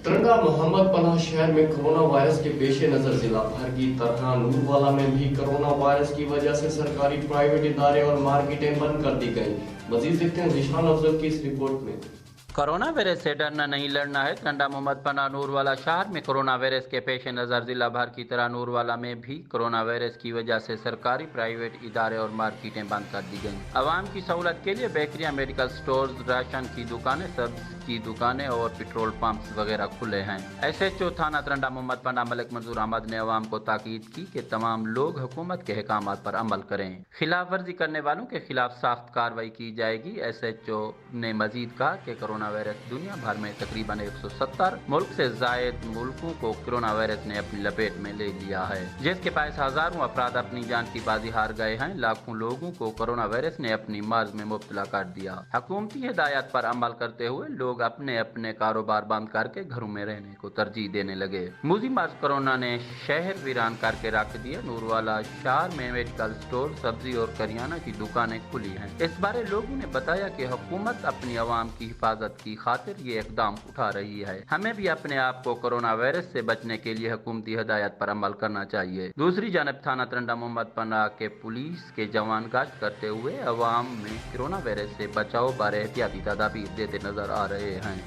तरंगा मोहम्मद पनाह शहर में कोरोना वायरस के पेश नज़र जिला भर की तरह नूरवाला में भी कोरोना वायरस की वजह से सरकारी प्राइवेट इदारे और मार्केटें बंद कर दी गई। मजीद देखते हैं जिशान अफजल की इस रिपोर्ट में। कोरोना वायरस से डरना नहीं लड़ना है। तरंगा मोहम्मद पनाह नूरवाला शहर में कोरोना वायरस के पेश नज़र जिला भर की तरह नूरवाला में भी कोरोना वायरस की वजह से सरकारी प्राइवेट इदारे और मार्केटें बंद कर दी गईं। आवाम की सहूलत के लिए बेकरियां, मेडिकल स्टोर्स, राशन की दुकानें, सब्जी की दुकानें और पेट्रोल पंप्स वगैरह खुले हैं। SHO थाना तरंगा मोहम्मद पनाह मलिक मंजूर अहमद ने आवाम को ताकीद की कि तमाम लोग हुकूमत के अहकामात पर अमल करें। खिलाफ वर्जी करने वालों के खिलाफ सख्त कार्रवाई की जाएगी। SHO ने मजीद कहा कि कोरोना वायरस दुनिया भर में तकरीबन 170 मुल्क से जायद मुल्कों को कोरोना वायरस ने अपनी लपेट में ले लिया है, जिसके बायस हजारों अफराद अपनी जान की बाजी हार गए हैं। लाखों लोगों को कोरोना वायरस ने अपनी मर्ज में मुब्तला कर दिया। हुकूमती हिदायत पर अमल करते हुए लोग अपने अपने कारोबार बंद करके घरों में रहने को तरजीह देने लगे। मूजी मर्ज कोरोना ने शहर वीरान करके रख दिया। नूरवाला शहर में मेडिकल स्टोर, सब्जी और करियाना की दुकानें खुली हैं। इस बारे लोगों ने बताया कि हुकूमत अपनी आवाम की हिफाजत की खातिर ये इकदाम उठा रही है। हमें भी अपने आप को कोरोना वायरस से बचने के लिए हुकूमती हिदायत पर अमल करना चाहिए। दूसरी जानब थाना तरंगा मोहम्मद पनाह के पुलिस के जवान गश्त करते हुए अवाम में कोरोना वायरस से बचाव बारे एहतियाती तदाबीर देते नजर आ रहे हैं।